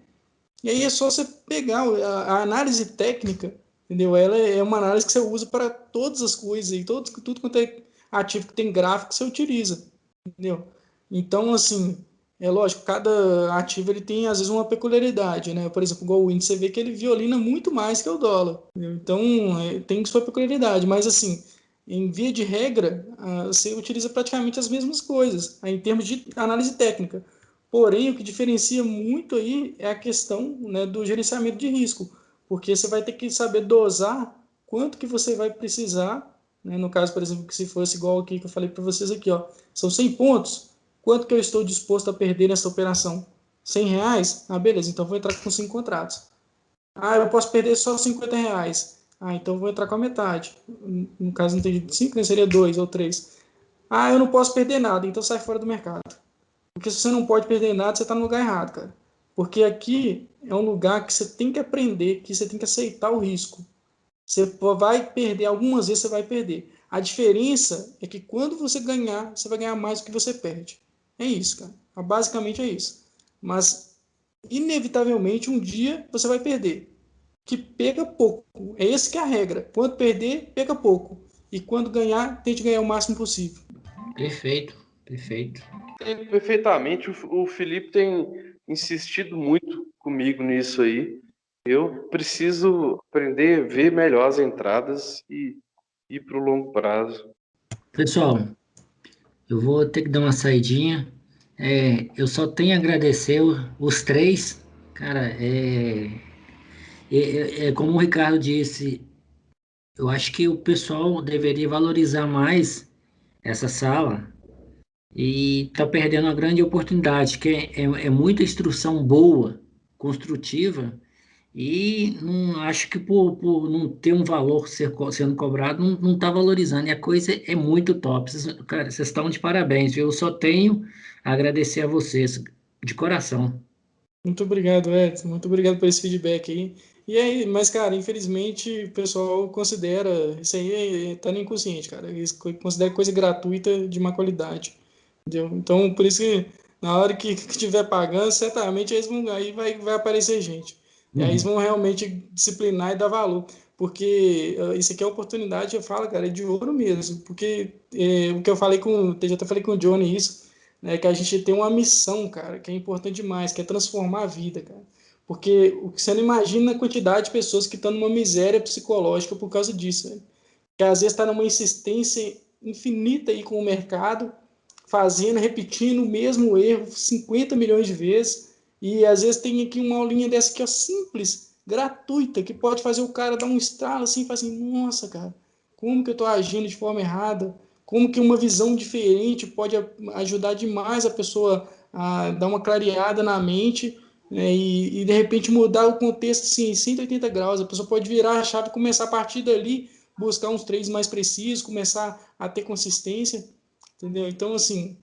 E aí é só você pegar a análise técnica, entendeu? Ela é uma análise que você usa para todas as coisas, e tudo quanto é ativo que tem gráfico você utiliza, entendeu? Então, assim, é lógico, cada ativo ele tem às vezes uma peculiaridade, né? Por exemplo, igual o índice, você vê que ele violina muito mais que o dólar, entendeu? Então, tem sua peculiaridade, mas assim, em via de regra, você utiliza praticamente as mesmas coisas, aí, em termos de análise técnica. Porém, o que diferencia muito aí é a questão, né, do gerenciamento de risco, porque você vai ter que saber dosar quanto que você vai precisar, né, no caso, por exemplo, que se fosse igual aqui que eu falei para vocês aqui, ó, são 100 pontos, quanto que eu estou disposto a perder nessa operação? R$ 100? Ah, beleza, então vou entrar com 5 contratos. Ah, eu posso perder só R$ 50. Ah, então vou entrar com a metade. No caso, não tem 5, né, seria 2 ou 3. Ah, eu não posso perder nada, então sai fora do mercado. Porque se você não pode perder nada, você está no lugar errado, cara. Porque aqui é um lugar que você tem que aprender, que você tem que aceitar o risco. Você vai perder, algumas vezes você vai perder. A diferença é que quando você ganhar, você vai ganhar mais do que você perde. É isso, cara. Basicamente é isso. Mas, inevitavelmente, um dia você vai perder. Que pega pouco. É esse que é a regra. Quando perder, pega pouco. E quando ganhar, tente ganhar o máximo possível. Perfeito, perfeito. Perfeitamente, o Felipe tem insistido muito comigo nisso aí. Eu preciso aprender a ver melhor as entradas e ir para o longo prazo. Pessoal, eu vou ter que dar uma saidinha. Eu só tenho a agradecer os três. Cara, como o Ricardo disse, eu acho que o pessoal deveria valorizar mais essa sala e tá perdendo uma grande oportunidade, que é muita instrução boa, construtiva, E não acho que por não ter um valor sendo cobrado, não está valorizando. E a coisa é muito top. Cara, vocês estão de parabéns, viu? Eu só tenho a agradecer a vocês, de coração. Muito obrigado, Edson. Muito obrigado por esse feedback aí. E aí, mas, cara, infelizmente o pessoal considera isso aí tá no inconsciente, cara. Eles consideram coisa gratuita de má qualidade. Entendeu? Então, por isso que na hora que tiver pagando, certamente eles vão, aí vai aparecer gente. E aí eles Uhum. vão realmente disciplinar e dar valor. Porque isso aqui é oportunidade, eu falo, cara, é de ouro mesmo. Porque o que eu falei já até falei com o Johnny isso, né, que a gente tem uma missão, cara, que é importante demais, que é transformar a vida, cara. Porque o que você não imagina a quantidade de pessoas que estão numa miséria psicológica por causa disso, né? Que às vezes está numa insistência infinita aí com o mercado, fazendo, repetindo o mesmo erro 50 milhões de vezes, e às vezes tem aqui uma aulinha dessa que é simples, gratuita, que pode fazer o cara dar um estralo assim, e falar assim, nossa, cara, como que eu estou agindo de forma errada? Como que uma visão diferente pode ajudar demais a pessoa a dar uma clareada na mente, né, e de repente mudar o contexto assim, 180 graus. A pessoa pode virar a chave e começar a partir dali, buscar uns trades mais precisos, começar a ter consistência, entendeu? Então, assim,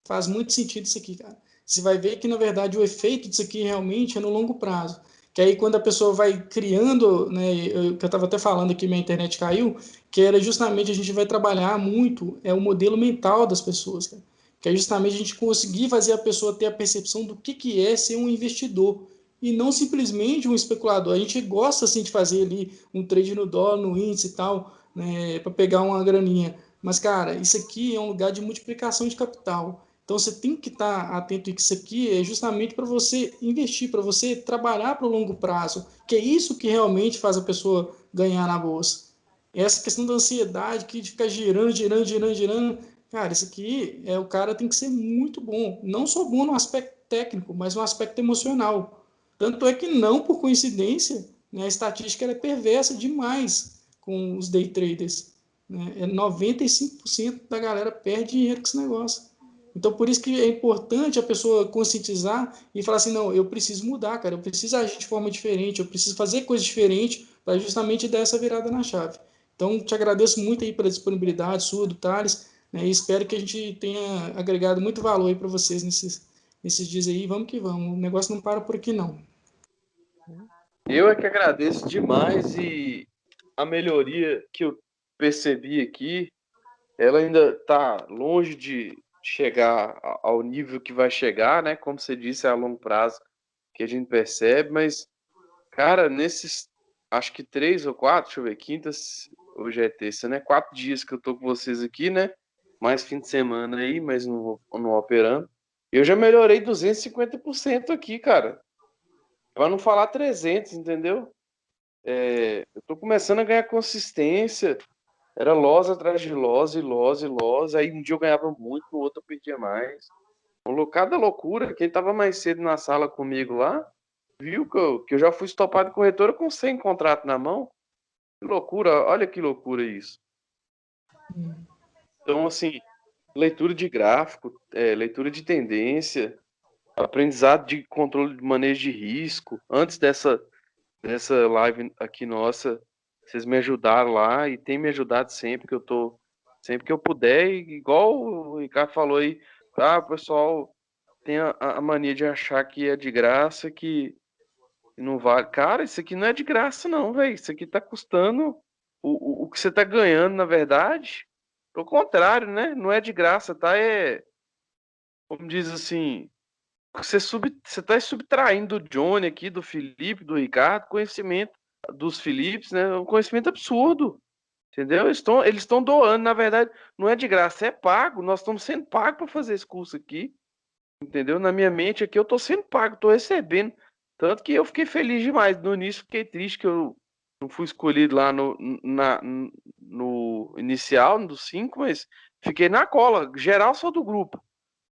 faz muito sentido isso aqui, cara. Você vai ver que, na verdade, o efeito disso aqui realmente é no longo prazo. Que aí, quando a pessoa vai criando, né, que eu estava até falando aqui, minha internet caiu, que era justamente a gente vai trabalhar muito o modelo mental das pessoas, cara. Que é justamente a gente conseguir fazer a pessoa ter a percepção do que é ser um investidor e não simplesmente um especulador. A gente gosta assim de fazer ali um trade no dólar, no índice e tal, né, para pegar uma graninha. Mas, cara, isso aqui é um lugar de multiplicação de capital. Então você tem que estar atento que isso aqui é justamente para você investir, para você trabalhar para o longo prazo, que é isso que realmente faz a pessoa ganhar na bolsa. Essa questão da ansiedade, que de ficar girando, girando, girando, girando, cara, isso aqui o cara tem que ser muito bom, não só bom no aspecto técnico, mas no aspecto emocional. Tanto é que não por coincidência, né, a estatística é perversa demais com os day traders. Né? 95% da galera perde dinheiro com esse negócio. Então, por isso que é importante a pessoa conscientizar e falar assim, não, eu preciso mudar, cara, eu preciso agir de forma diferente, eu preciso fazer coisas diferentes para justamente dar essa virada na chave. Então, te agradeço muito aí pela disponibilidade sua, do Thales, né, e espero que a gente tenha agregado muito valor aí para vocês nesses dias aí. Vamos que vamos, o negócio não para por aqui, não. Eu é que agradeço demais e a melhoria que eu percebi aqui, ela ainda está longe de chegar ao nível que vai chegar, né? Como você disse, é a longo prazo que a gente percebe, mas, cara, nesses, acho que 3 ou 4, deixa eu ver, quintas, hoje é terça, né? 4 dias que eu tô com vocês aqui, né? Mais fim de semana aí, mas não operando. Eu já melhorei 250% aqui, cara. Para não falar 300, entendeu? Eu tô começando a ganhar consistência. Era loss atrás de loss e loss e loss. Aí um dia eu ganhava muito, no outro eu perdia mais. Cada loucura. Quem tava mais cedo na sala comigo lá, viu que eu já fui estopado de corretora com 100 contratos na mão. Que loucura, olha que loucura isso. Então, assim, leitura de gráfico, leitura de tendência, aprendizado de controle de manejo de risco. Antes dessa live aqui nossa, vocês me ajudaram lá e tem me ajudado sempre que eu puder, e igual o Ricardo falou aí, o pessoal tem a mania de achar que é de graça, que não vale. Cara, isso aqui não é de graça não, velho. Isso aqui tá custando o que você tá ganhando, na verdade. Pelo contrário, né? Não é de graça, tá? Como diz assim, você tá subtraindo do Johnny aqui, do Felipe, do Ricardo, conhecimento dos Filipes, né? Um conhecimento absurdo, entendeu? Eles estão doando, na verdade, não é de graça, é pago. Nós estamos sendo pagos para fazer esse curso aqui, entendeu? Na minha mente aqui, eu tô sendo pago, tô recebendo. Tanto que eu fiquei feliz demais. No início, fiquei triste que eu não fui escolhido lá no inicial, no 5, mas fiquei na cola. Geral, sou do grupo.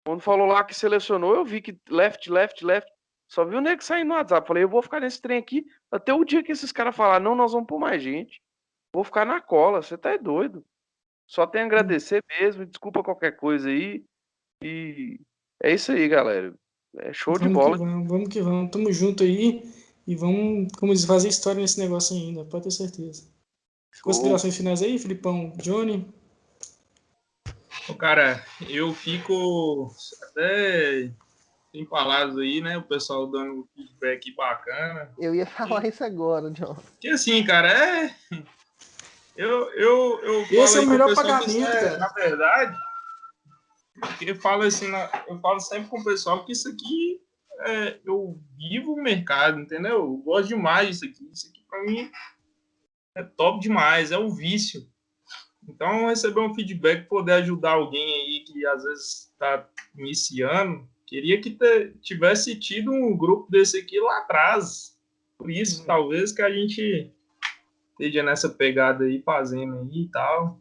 Quando falou lá que selecionou, eu vi que left, left, left. Só vi o nego saindo no WhatsApp. Falei, eu vou ficar nesse trem aqui até o dia que esses caras falarem, não, nós vamos pôr mais gente. Vou ficar na cola, você tá doido. Só tenho a agradecer mesmo, desculpa qualquer coisa aí. E é isso aí, galera. É show de Vamos que bola. vamos, vamos que vamos. Tamo junto aí. E vamos, como diz, fazer história nesse negócio ainda, pode ter certeza. Considerações finais aí, Filipão, Johnny? Cara, eu fico até sem palavras aí, né? O pessoal dando feedback bacana. Eu ia falar isso agora, John. Que assim, cara, eu falo Esse é o aí melhor pro pessoal que pagamento, isso cara. na verdade, eu falo assim, eu falo sempre com o pessoal que isso aqui eu vivo o mercado, entendeu? Eu gosto demais disso aqui. Isso aqui pra mim é top demais, é um vício. Então, receber um feedback, poder ajudar alguém aí que às vezes está iniciando, queria que tivesse tido um grupo desse aqui lá atrás. Por isso, talvez, que a gente esteja nessa pegada aí, fazendo aí e tal,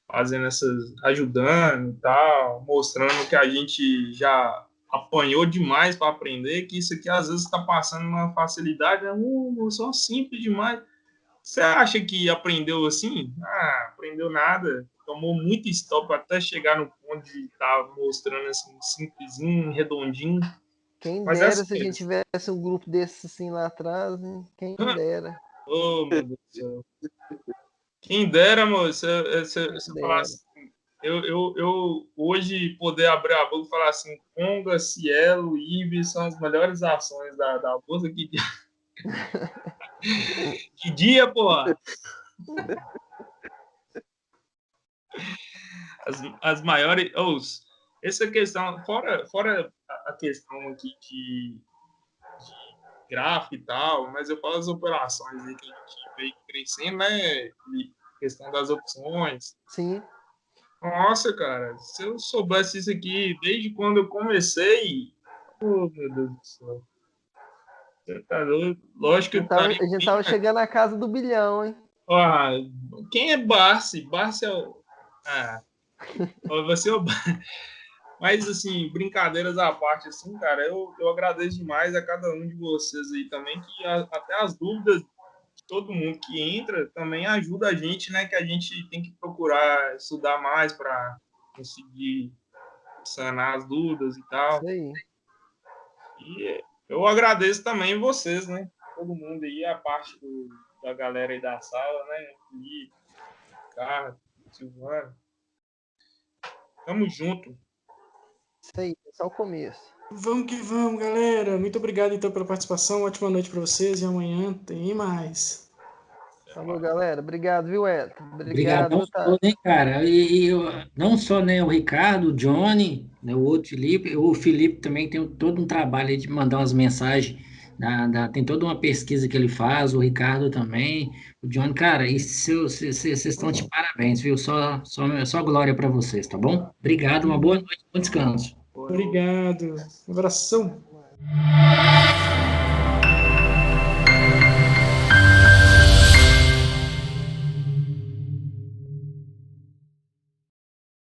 fazendo essas, ajudando e tal, mostrando que a gente já apanhou demais para aprender, que isso aqui às vezes está passando uma facilidade, né? Só simples demais. Você acha que aprendeu assim? Ah, aprendeu nada. Tomou muito stop até chegar no ponto de estar mostrando assim, simplesinho, redondinho. Quem Mas dera assim, se a gente tivesse um grupo desse assim lá atrás, hein? Quem dera. oh, meu Deus do céu. Quem dera, moço, você falar assim, eu hoje poder abrir a boca e falar assim, Conga, Cielo, Ibis são as melhores ações da bolsa. Que dia, porra! As maiores. Essa questão, fora a questão aqui de gráfico e tal, mas eu falo as operações aí que a gente veio crescendo, né? E questão das opções. Sim. Nossa, cara, se eu soubesse isso aqui desde quando eu comecei. Oh, meu Deus do céu. Você tá doido? Lógico que eu estaria. A gente tava chegando à casa do bilhão, hein? Ah, quem é Barsi? Barsi é o. Ah, você é o. Mas, assim, brincadeiras à parte, assim, cara, eu agradeço demais a cada um de vocês aí também, que até as dúvidas de todo mundo que entra também ajuda a gente, né? Que a gente tem que procurar estudar mais para conseguir sanar as dúvidas e Isso tal. aí. E eu agradeço também vocês, né? Todo mundo aí, a parte da galera aí da sala, né? Felipe, Ricardo, Silvano. Tamo junto. Isso aí, é só o começo. Vamos que vamos, galera. Muito obrigado, então, pela participação. Ótima noite para vocês e amanhã tem mais. Falou, galera. Obrigado, viu, Elton? Obrigado, Obrigadão viu, tá? todo, hein, cara? Não só, né, o Ricardo, o Johnny, né, o outro Felipe, o Felipe também tem todo um trabalho aí de mandar umas mensagens, tem toda uma pesquisa que ele faz, o Ricardo também, o Johnny, cara, e vocês estão de parabéns, viu? Só glória para vocês, tá bom? Obrigado, uma boa noite, bom descanso. Obrigado. Um abração.